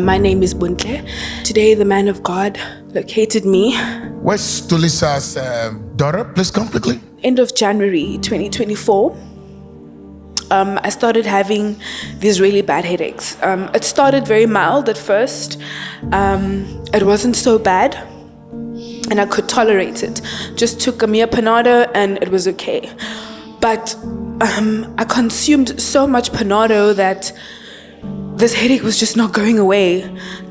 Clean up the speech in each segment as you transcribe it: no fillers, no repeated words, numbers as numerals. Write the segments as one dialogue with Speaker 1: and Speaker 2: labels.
Speaker 1: My name is Buntle. Today, the man of God located me.
Speaker 2: Where's Tulisa's daughter? Please come quickly.
Speaker 1: End of January 2024, I started having these really bad headaches. It started very mild at first. It wasn't so bad, and I could tolerate it. Just took a mere Panado and it was okay. But I consumed so much Panado that this headache was just not going away.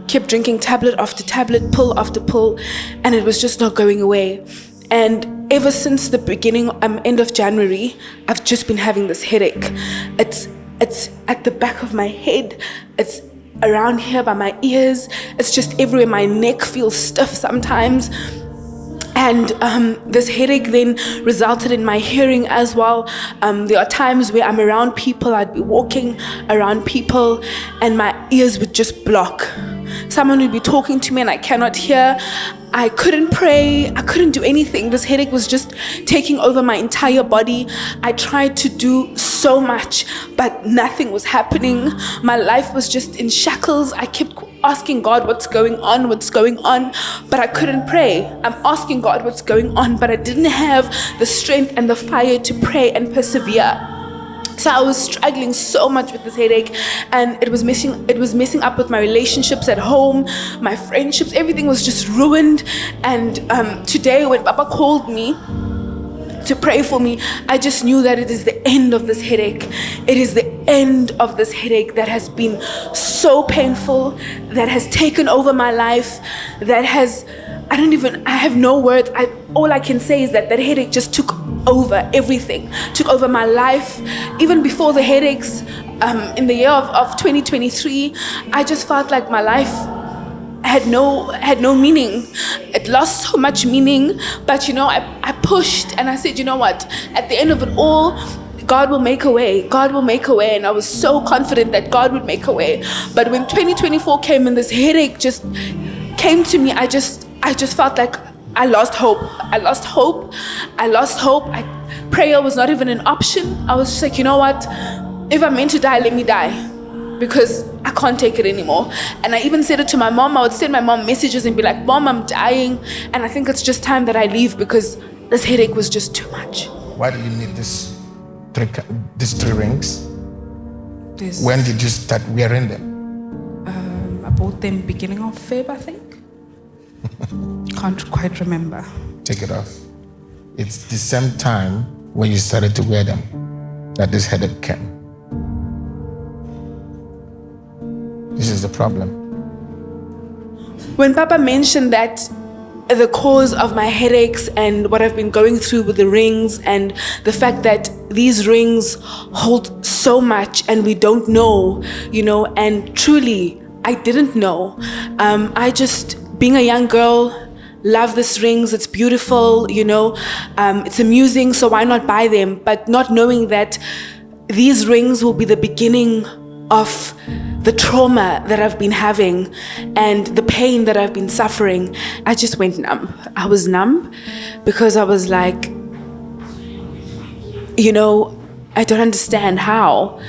Speaker 1: Kept drinking tablet after tablet, pill after pill, and it was just not going away. And ever since the beginning, end of January, I've just been having this headache. It's at the back of my head. It's around here by my ears. It's just everywhere. My neck feels stiff sometimes. And this headache then resulted in my hearing as well. There are times where I'm around people, I'd be walking around people, and my ears would just block. Someone would be talking to me and I cannot hear. I couldn't pray. I couldn't do anything. This headache was just taking over my entire body. I tried to do so much, but nothing was happening. My life was just in shackles. I kept asking God, what's going on, but I couldn't pray. I'm asking God what's going on, but I didn't have the strength and the fire to pray and persevere. So I was struggling so much with this headache, and it was messing up with my relationships at home, my friendships, everything was just ruined. And today when Papa called me to pray for me, I just knew that it is the end of this headache. It is the end of this headache that has been so painful, that has taken over my life, that has, I have no words. All I can say is that headache just took over everything, took over my life. Even before the headaches, in the year of 2023, I just felt like my life had no meaning. It lost so much meaning. But I pushed and I said, you know what? At the end of it all, God will make a way. God will make a way. And I was so confident that God would make a way. But when 2024 came and this headache just came to me, I just felt like I lost hope. Prayer was not even an option. I was just like, you know what? If I'm meant to die, let me die, because I can't take it anymore. And I even said it to my mom. I would send my mom messages and be like, Mom, I'm dying, and I think it's just time that I leave because this headache was just too much.
Speaker 2: Why do you need these three rings? When did you start wearing them?
Speaker 1: I bought them beginning of Feb, I think. Can't quite remember.
Speaker 2: Take it off. It's the same time when you started to wear them that this headache came. This is the problem.
Speaker 1: When Papa mentioned that the cause of my headaches and what I've been going through with the rings, and the fact that these rings hold so much and we don't know, and truly I didn't know. I just, being a young girl, love these rings. It's beautiful, it's amusing, so why not buy them? But not knowing that these rings will be the beginning of the trauma that I've been having and the pain that I've been suffering. I just went numb. I was numb because I was like, I don't understand how.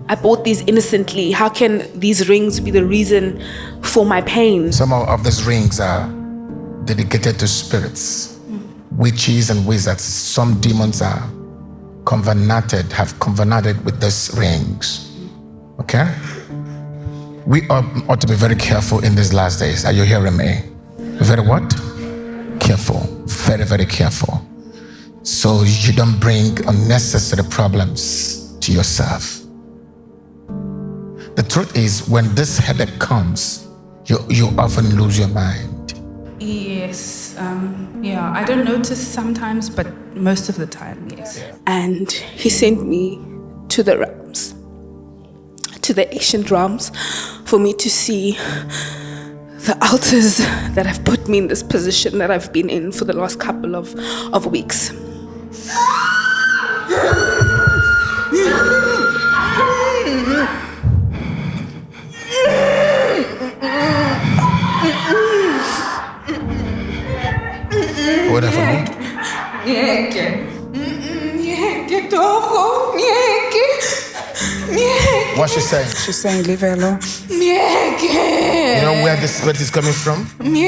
Speaker 1: I bought these innocently. How can these rings be the reason for my pain?
Speaker 2: Some of these rings are dedicated to spirits, witches and wizards. Some demons have converted with these rings. Okay? We ought to be very careful in these last days. Are you hearing me? Very what? Careful. Very, very careful. So you don't bring unnecessary problems to yourself. The truth is, when this headache comes, you often lose your mind.
Speaker 1: Yes, I don't notice sometimes, but most of the time, yes. Yeah. And he sent me to the realms, to the ancient realms, for me to see the altars that have put me in this position that I've been in for the last couple of weeks.
Speaker 2: What's she saying?
Speaker 3: She's saying, leave her alone.
Speaker 1: Mieke.
Speaker 2: this spirit is coming from?
Speaker 3: She's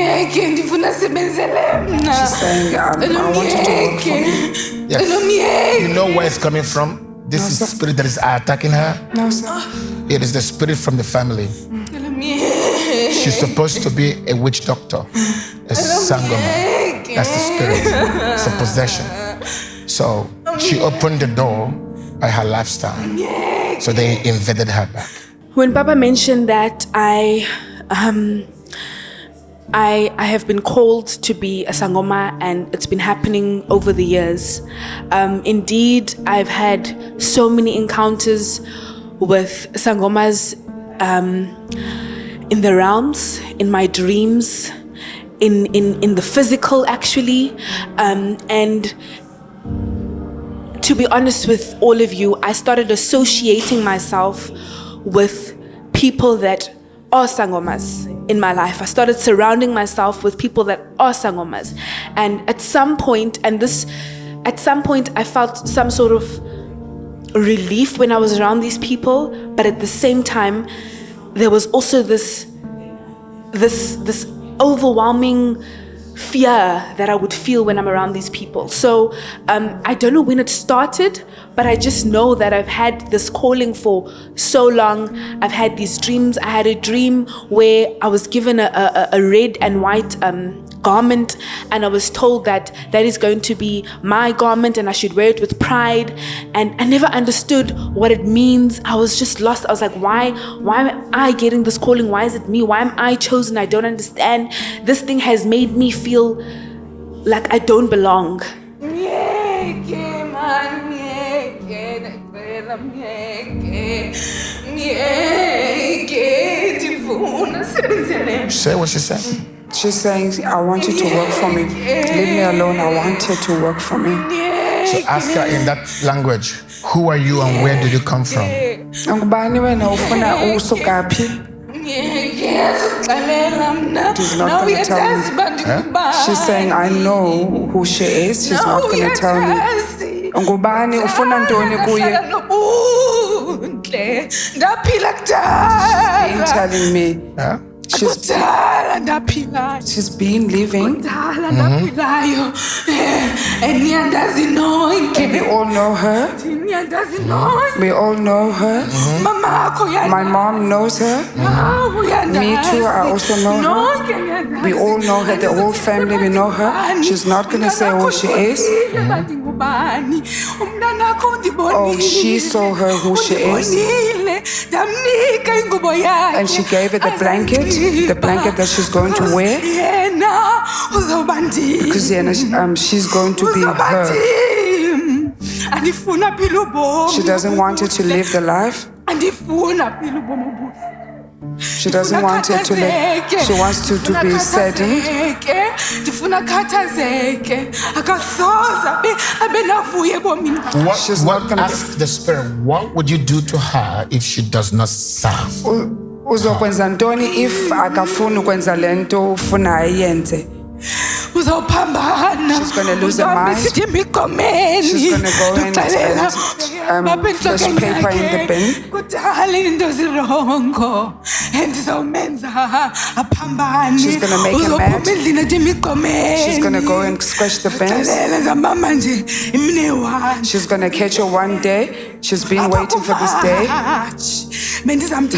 Speaker 3: saying, I want you to work for me.
Speaker 2: Yes. You know where it's coming from? This is the spirit that is attacking her.
Speaker 3: No, sir.
Speaker 2: It is the spirit from the family. She's supposed to be a witch doctor, a sangoma. That's the spirit. It's a possession. So she opened the door by her lifestyle. So they invaded her back.
Speaker 1: When Papa mentioned that I have been called to be a sangoma, and it's been happening over the years. Indeed, I've had so many encounters with sangomas in the realms, in my dreams, in the physical actually. And to be honest with all of you, I started associating myself with people that are sangomas in my life. I started surrounding myself with people that are sangomas. And at some point, I felt some sort of relief when I was around these people, but at the same time, there was also this overwhelming fear that I would feel when I'm around these people. So I don't know when it started, but I just know that I've had this calling for so long. I've had these dreams. I had a dream where I was given a red and white garment, and I was told that is going to be my garment and I should wear it with pride. And I never understood what it means. I was just lost. I was like, why am I getting this calling? Why is it me? Why am I chosen? I don't understand. This thing has made me feel like I don't belong.
Speaker 2: Say what she said.
Speaker 3: She's saying, I want you to work for me. Leave me alone. I want you to work for me.
Speaker 2: So ask her in that language, who are you and where did you come from?
Speaker 3: She's not going to tell me. She's saying, I know who she is. She's not going to tell me. She's been telling me. She's been living. And we all know her. We all know her. My mom knows her. Me too, I also know her. We all know her, the whole family, we know her. She's not going to say who she is. Oh, she saw her who she is. And she gave her the blanket that she's going to wear. Because she's going to be her. She doesn't want her to live the life. She doesn't want her to live. She wants to be steady.
Speaker 2: Ask the spirit, what would you do to her if she does not serve?
Speaker 3: Uzokwenza ntoni if akafuna ukwenza lento ufuna ayenze? She's going to lose her mind. She's going to go and flush paper in the bin. She's going to make him mad. She's going to go and scratch the bins. She's going to catch her one day. She's been waiting for this day.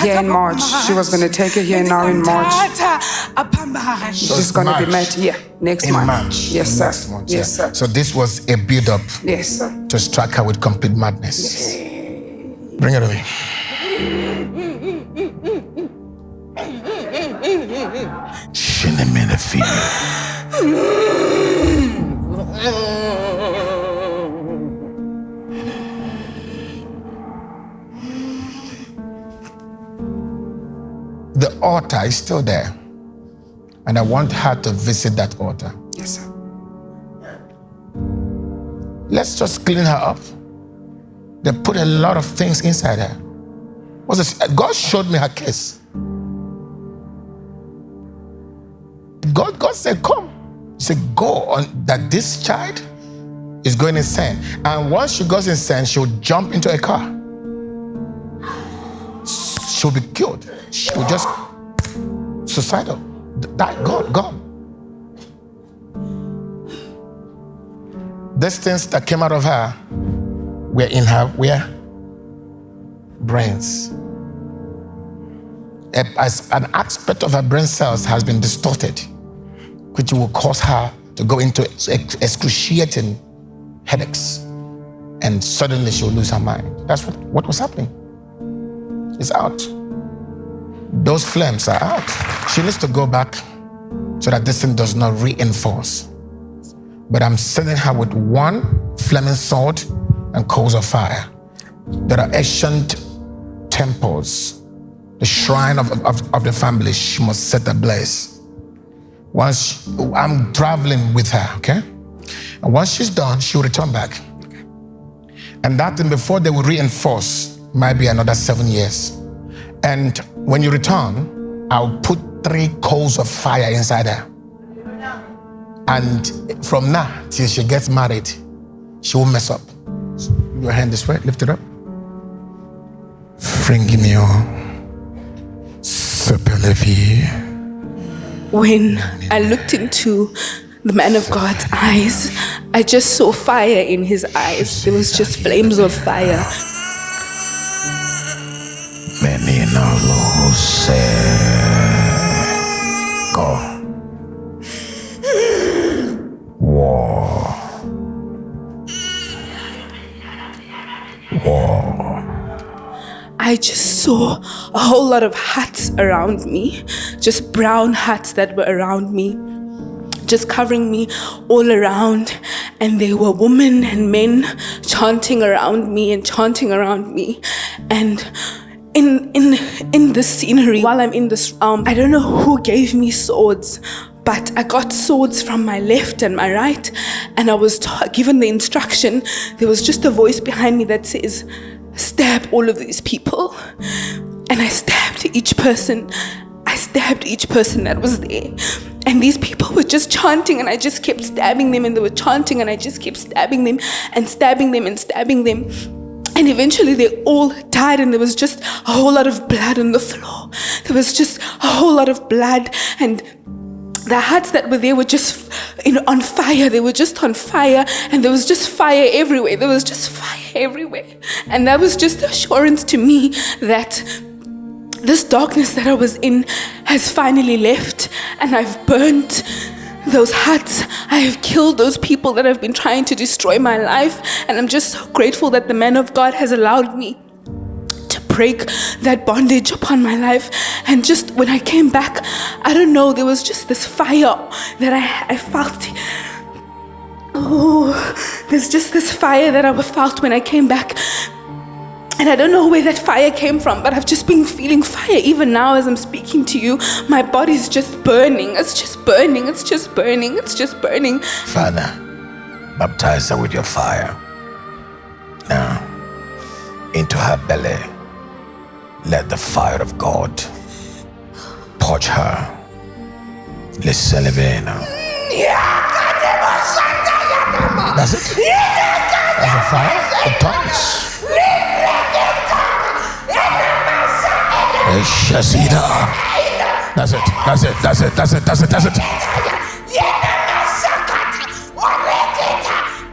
Speaker 3: Here in March. She was going to take her here now in March. She's going to be mad here next month.
Speaker 2: March.
Speaker 3: Yes, sir.
Speaker 2: Month,
Speaker 3: yes, sir.
Speaker 2: So this was a build-up.
Speaker 3: Yes, sir.
Speaker 2: To strike her with complete madness.
Speaker 3: Yes.
Speaker 2: Bring it away. The altar is still there. And I want her to visit that altar.
Speaker 3: Yes, sir.
Speaker 2: Let's just clean her up. They put a lot of things inside her. God showed me her case. God said, come. He said, go on that this child is going insane. And once she goes insane, she'll jump into a car. She'll be killed. She'll just suicidal. Gone. These things that came out of her were in her brains. As an aspect of her brain cells has been distorted, which will cause her to go into excruciating headaches, and suddenly she'll lose her mind. That's what was happening. It's out. Those flames are out. She needs to go back so that this thing does not reinforce. But I'm sending her with one flaming sword and coals of fire. There are ancient temples, the shrine of the family. She must set ablaze. Once I'm traveling with her, okay? And once she's done, she'll return back. And that thing, before they will reinforce, might be another 7 years. And when you return, I'll put 3 coals of fire inside her. And from now till she gets married, she won't mess up. Your hand this way, lift it up. Fringimio Sepelevi.
Speaker 1: When I looked into the man of God's eyes, I just saw fire in his eyes. There was just flames of fire.
Speaker 2: Go. War.
Speaker 1: I just saw a whole lot of huts around me, just brown huts that were around me, just covering me all around. And there were women and men chanting around me and chanting around me. And in this scenery, while I'm in this realm, I don't know who gave me swords, but I got swords from my left and my right, and I was given the instruction. There was just a voice behind me that says, stab all of these people. And I stabbed each person. I stabbed each person that was there. And these people were just chanting, and I just kept stabbing them, and they were chanting, and I just kept stabbing them and stabbing them and stabbing them. And eventually they all died, and there was just a whole lot of blood on the floor. There was just a whole lot of blood, and the huts that were there were just on fire. They were just on fire, and there was just fire everywhere. There was just fire everywhere. And that was just assurance to me that this darkness that I was in has finally left, and I've burnt those huts. I have killed those people that have been trying to destroy my life, and I'm just so grateful that the man of God has allowed me to break that bondage upon my life. And just when I came back, I don't know, there was just this fire that I felt. Oh, there's just this fire that I felt when I came back. And I don't know where that fire came from, but I've just been feeling fire even now as I'm speaking to you. My body's just burning. It's just burning. It's just burning. It's just burning.
Speaker 2: Father, baptize her with your fire. Now, into her belly, let the fire of God purge her. Listen, Levena. That's it. That's a fire of tongues. That's it. That's it. That's it. That's it. That's it. That's it. That's it.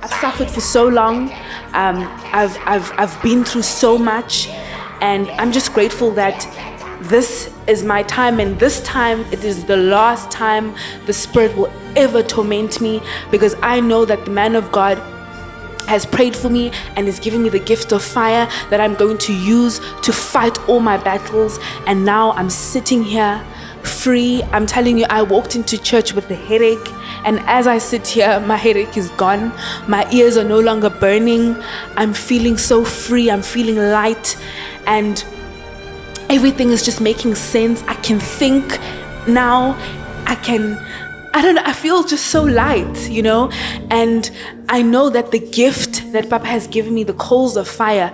Speaker 1: I've suffered for so long. I've been through so much, and I'm just grateful that this is my time, and this time it is the last time the Spirit will ever torment me, because I know that the man of God has prayed for me and is giving me the gift of fire that I'm going to use to fight all my battles. And now I'm sitting here free. I'm telling you, I walked into church with a headache, and as I sit here, my headache is gone. My ears are no longer burning. I'm feeling so free. I'm feeling light, and everything is just making sense. I can think now. I don't know, I feel just so light, and I know that the gift that Papa has given me, the coals of fire,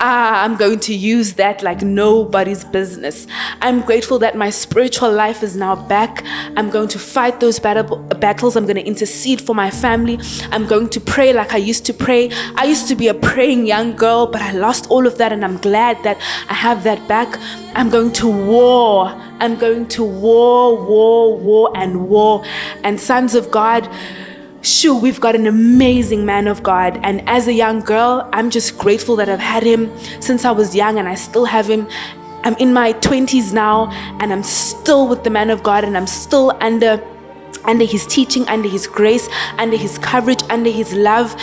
Speaker 1: I'm going to use that like nobody's business. I'm grateful that my spiritual life is now back. I'm going to fight those battles. I'm going to intercede for my family. I'm going to pray like I used to pray. I used to be a praying young girl, but I lost all of that, and I'm glad that I have that back. I'm going to war. I'm going to war. And sons of God, sure, we've got an amazing man of God. And as a young girl, I'm just grateful that I've had him since I was young, and I still have him. I'm in my 20s now, and I'm still with the man of God, and I'm still under his teaching, under his grace, under his coverage, under his love.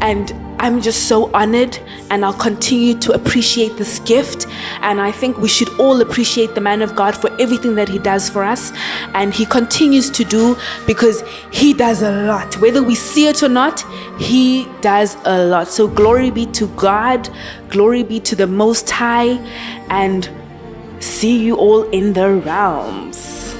Speaker 1: And I'm just so honored, and I'll continue to appreciate this gift. And I think we should all appreciate the man of God for everything that he does for us, and he continues to do, because he does a lot. Whether we see it or not, he does a lot. So glory be to God, glory be to the Most High, and see you all in the realms.